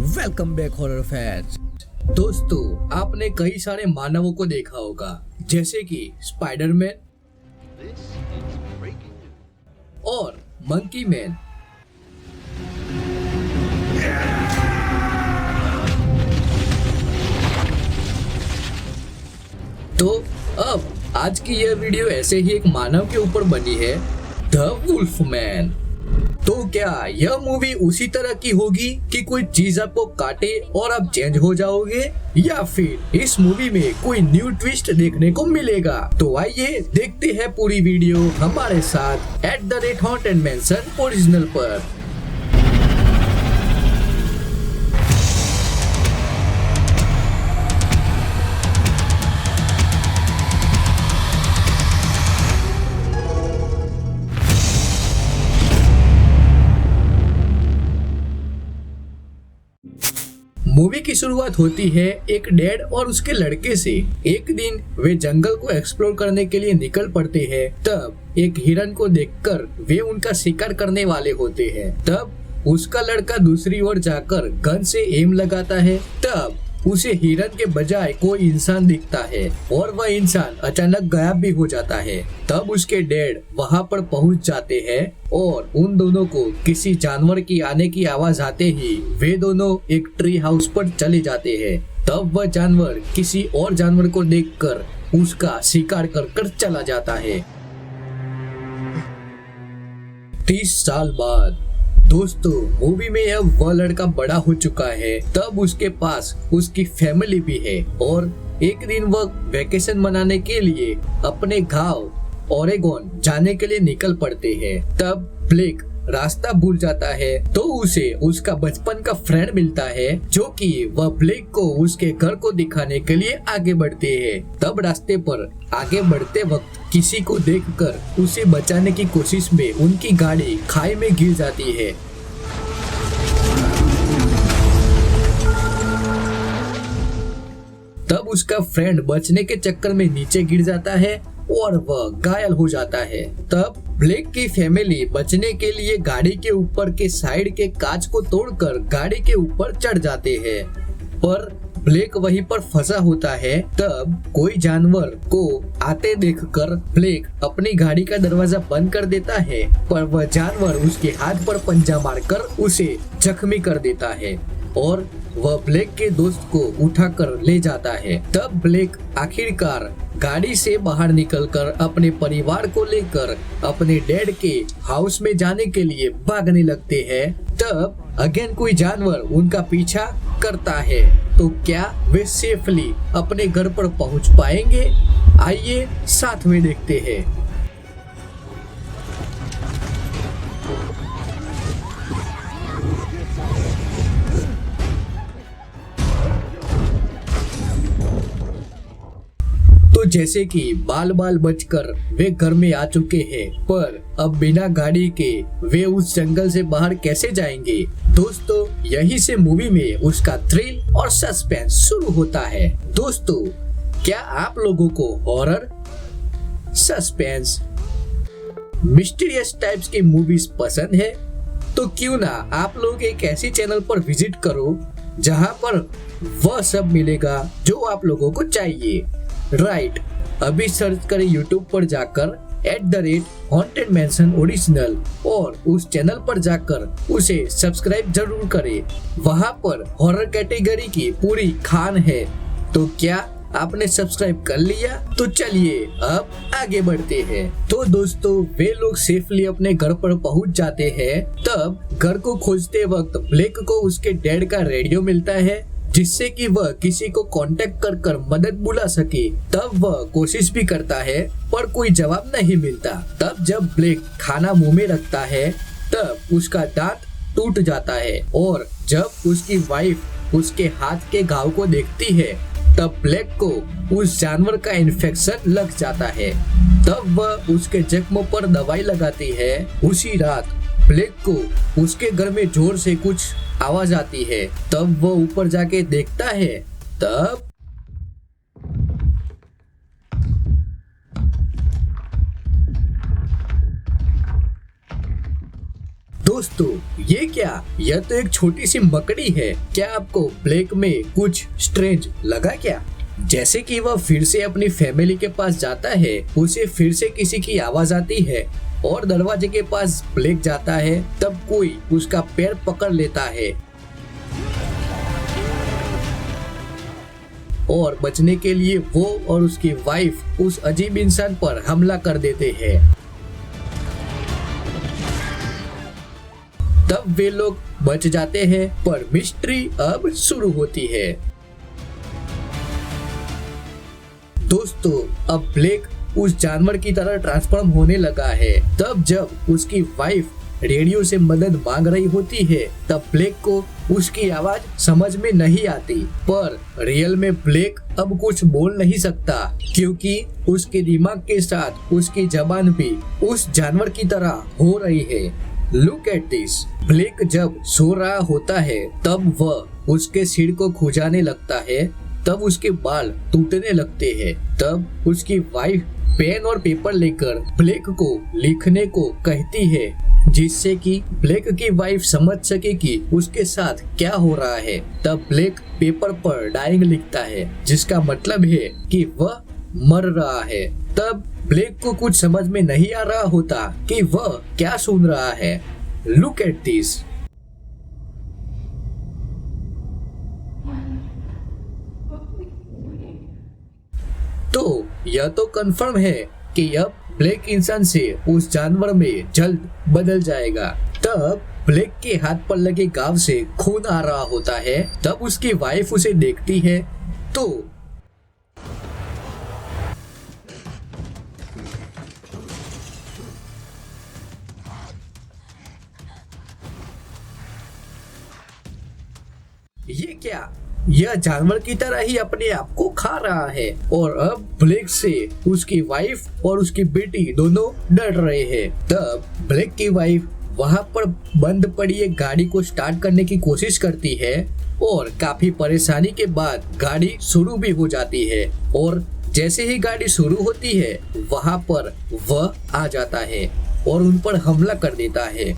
Welcome back horror fans. दोस्तों, आपने कई सारे मानवों को देखा होगा, जैसे कि स्पाइडरमैन और मंकी मैन। तो अब आज की यह वीडियो ऐसे ही एक मानव के ऊपर बनी है, द वुल्फ मैन। तो क्या यह मूवी उसी तरह की होगी कि कोई चीज आपको काटे और आप चेंज हो जाओगे, या फिर इस मूवी में कोई न्यू ट्विस्ट देखने को मिलेगा? तो आइए देखते हैं पूरी वीडियो हमारे साथ @Haunted Mansion ओरिजिनल पर। मूवी की शुरुआत होती है एक डैड और उसके लड़के से। एक दिन वे जंगल को एक्सप्लोर करने के लिए निकल पड़ते हैं। तब एक हिरन को देखकर वे उनका शिकार करने वाले होते हैं। तब उसका लड़का दूसरी ओर जाकर गन से एम लगाता है। तब उसे हिरन के बजाय कोई इंसान दिखता है और वह इंसान अचानक गायब भी हो जाता है। तब उसके डैड वहां पर पहुंच जाते हैं और उन दोनों को किसी जानवर की आने की आवाज आते ही वे दोनों एक ट्री हाउस पर चले जाते हैं। तब वह जानवर किसी और जानवर को देखकर उसका शिकार कर चला जाता है। 30 साल बाद दोस्तों, मूवी में अब वह लड़का बड़ा हो चुका है। तब उसके पास उसकी फैमिली भी है और एक दिन वह वेकेशन मनाने के लिए अपने गांव ओरेगोन जाने के लिए निकल पड़ते हैं। तब ब्लेक रास्ता भूल जाता है तो उसे उसका बचपन का फ्रेंड मिलता है, जो कि वह ब्लेक को उसके घर को दिखाने के लिए आगे बढ़ते हैं। तब रास्ते पर आगे बढ़ते वक्त किसी को देखकर उसे बचाने की कोशिश में उनकी गाड़ी खाई में गिर जाती है। तब उसका फ्रेंड बचने के चक्कर में नीचे गिर जाता है और वह घायल हो जाता है। तब ब्लेक की फैमिली बचने के लिए गाड़ी के ऊपर के साइड के कांच को तोड़कर गाड़ी के ऊपर चढ़ जाते हैं, पर ब्लेक वहीं पर फंसा होता है। तब कोई जानवर को आते देखकर ब्लेक अपनी गाड़ी का दरवाजा बंद कर देता है, पर वह जानवर उसके हाथ पर पंजा मारकर उसे जख्मी कर देता है और वह ब्लेक के दोस्त को उठाकर ले जाता है। तब ब्लेक आखिरकार गाड़ी से बाहर निकलकर अपने परिवार को लेकर अपने डैड के हाउस में जाने के लिए भागने लगते हैं। तब अगेन कोई जानवर उनका पीछा करता है। तो क्या वे सेफली अपने घर पर पहुंच पाएंगे? आइए साथ में देखते हैं। तो जैसे कि बाल बाल बचकर वे घर में आ चुके हैं, पर अब बिना गाड़ी के वे उस जंगल से बाहर कैसे जाएंगे? दोस्तों, यही से मूवी में उसका थ्रिल और सस्पेंस शुरू होता है। दोस्तों, क्या आप लोगों को हॉरर, सस्पेंस, मिस्टीरियस टाइप्स की मूवीज पसंद है? तो क्यों ना आप लोग एक ऐसी चैनल पर विजिट करो जहां पर वह सब मिलेगा जो आप लोगों को चाहिए। राइट, अभी सर्च करें YouTube पर जाकर @Haunted Mansion ओरिजिनल और उस चैनल पर जाकर उसे सब्सक्राइब जरूर करें। वहां पर हॉरर कैटेगरी की पूरी खान है। तो क्या आपने सब्सक्राइब कर लिया? तो चलिए अब आगे बढ़ते हैं। तो दोस्तों, वे लोग सेफली अपने घर पर पहुंच जाते हैं। तब घर को खोजते वक्त ब्लेक को उसके डैड का रेडियो मिलता है, जिससे कि वह किसी को कांटेक्ट कर मदद बुला सके। तब वह कोशिश भी करता है, पर कोई जवाब नहीं मिलता। तब जब ब्लेक खाना मुंह में रखता है, तब उसका दांत टूट जाता है और जब उसकी वाइफ उसके हाथ के घाव को देखती है, तब ब्लेक को उस जानवर का इन्फेक्शन लग जाता है। तब वह उसके जख्मों पर दवाई लगाती है। उसी रात ब्लेक को उसके घर में जोर से कुछ आवाज आती है। तब वो ऊपर जाके देखता है। तब दोस्तों ये क्या, यह तो एक छोटी सी मकड़ी है। क्या आपको ब्लेक में कुछ स्ट्रेंज लगा क्या? जैसे कि वह फिर से अपनी फैमिली के पास जाता है, उसे फिर से किसी की आवाज आती है और दरवाजे के पास ब्लेक जाता है। तब कोई उसका पैर पकड़ लेता है और बचने के लिए वो और उसकी वाइफ उस अजीब इंसान पर हमला कर देते हैं। तब वे लोग बच जाते हैं, पर मिस्ट्री अब शुरू होती है। दोस्तों अब ब्लेक उस जानवर की तरह ट्रांसफॉर्म होने लगा है। तब जब उसकी वाइफ रेडियो से मदद मांग रही होती है, तब ब्लेक को उसकी आवाज समझ में नहीं आती। पर रियल में ब्लेक अब कुछ बोल नहीं सकता, क्योंकि उसके दिमाग के साथ उसकी जबान भी उस जानवर की तरह हो रही है। Look at this. ब्लेक जब सो रहा होता है, तब वह उसके सिर को खुजाने लगता है। तब उसके बाल टूटने लगते हैं। तब उसकी वाइफ पेन और पेपर लेकर ब्लेक को लिखने को कहती है, जिससे कि ब्लेक की वाइफ समझ सके कि उसके साथ क्या हो रहा है। तब ब्लेक पेपर पर डाइंग लिखता है, जिसका मतलब है कि वह मर रहा है। तब ब्लेक को कुछ समझ में नहीं आ रहा होता कि वह क्या सुन रहा है। Look at this. तो यह तो कंफर्म है कि अब ब्लेक इंसान से उस जानवर में जल्द बदल जाएगा। तब ब्लेक के हाथ पर लगे घाव से खून आ रहा होता है। तब उसकी वाइफ उसे देखती है तो ये क्या, यह जानवर की तरह ही अपने आप को खा रहा है। और अब ब्लेक से उसकी वाइफ और उसकी बेटी दोनों डर रहे हैं। तब ब्लेक की वाइफ वहां पर बंद पड़ी एक गाड़ी को स्टार्ट करने की कोशिश करती है और काफी परेशानी के बाद गाड़ी शुरू भी हो जाती है। और जैसे ही गाड़ी शुरू होती है, वहां पर वह आ जाता है और उन पर हमला कर देता है।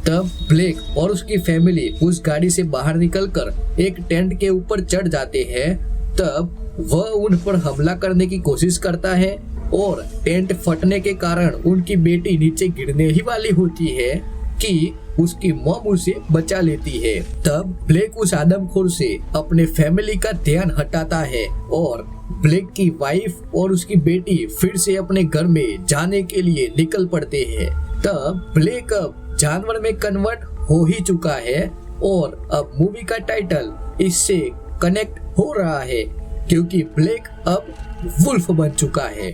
तब ब्लेक और उसकी फैमिली उस गाड़ी से बाहर निकलकर एक टेंट के ऊपर चढ़ जाते हैं। तब वह उन पर हमला करने की कोशिश करता है और टेंट फटने के कारण उनकी बेटी नीचे गिरने ही वाली होती है कि उसकी मॉम उसे बचा लेती है। तब ब्लेक उस आदमखोर से अपने फैमिली का ध्यान हटाता है और ब्लेक की वाइफ और उसकी बेटी फिर से अपने घर में जाने के लिए निकल पड़ते हैं। तब ब्लेक अब जानवर में कन्वर्ट हो ही चुका है और अब मूवी का टाइटल इससे कनेक्ट हो रहा है, क्योंकि ब्लेक अब वुल्फ बन चुका है।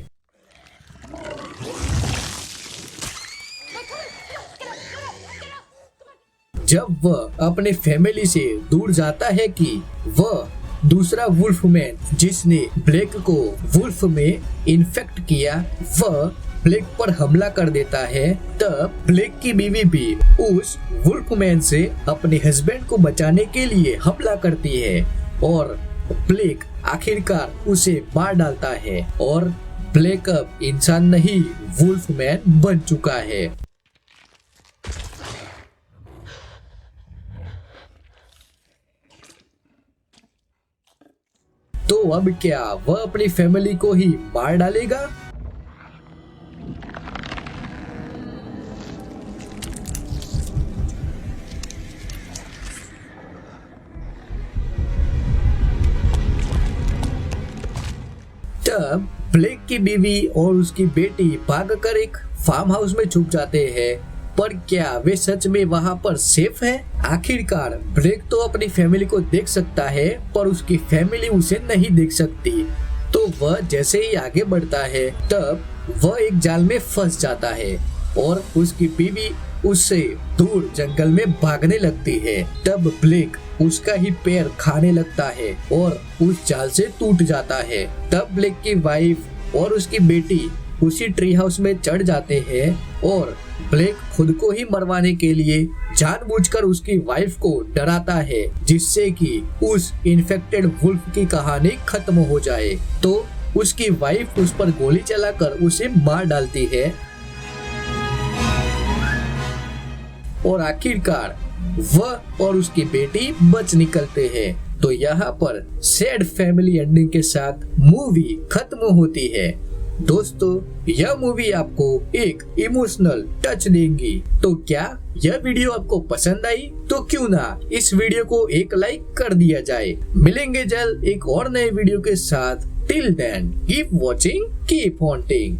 जब वह अपने फैमिली से दूर जाता है कि वह दूसरा वुल्फमैन जिसने ब्लेक को वुल्फ में इन्फेक्ट किया, वह ब्लेक पर हमला कर देता है। तब ब्लेक की बीवी भी उस वुल्फमैन से अपने हस्बैंड को बचाने के लिए हमला करती है और ब्लेक आखिरकार उसे मार डालता है और ब्लेक अब इंसान नहीं वुल्फमैन बन चुका है। तो अब क्या वह अपनी फैमिली को ही मार डालेगा? तब ब्लेक की बीवी और उसकी बेटी भागकर एक फार्म हाउस में छुप जाते हैं। पर क्या वे सच में वहां पर सेफ है? आखिरकार ब्लेक तो अपनी फैमिली को देख सकता है, पर उसकी फैमिली उसे नहीं देख सकती। तो वह जैसे ही आगे बढ़ता है, तब वह एक जाल में फंस जाता है और उसकी बीवी उससे दूर जंगल में भागने लगती है। तब ब्लेक उसका ही पैर खाने लगता है और उस जाल से टूट जाता है। तब ब्लेक की वाइफ और उसकी बेटी उसी ट्री हाउस में चढ़ जाते हैं और ब्लेक खुद को ही मरवाने के लिए जानबूझकर उसकी वाइफ को डराता है, जिससे कि उस इन्फेक्टेड वुल्फ की कहानी खत्म हो जाए। तो उसकी वाइफ उस पर गोली चलाकर उसे मार डालती है और आखिरकार वह और उसकी बेटी बच निकलते हैं। तो यहाँ पर सैड फैमिली एंडिंग के साथ मूवी खत्म होती है। दोस्तों, यह मूवी आपको एक इमोशनल टच देंगी। तो क्या यह वीडियो आपको पसंद आई? तो क्यों ना इस वीडियो को एक लाइक कर दिया जाए। मिलेंगे जल्द एक और नए वीडियो के साथ। Till then keep watching, keep haunting.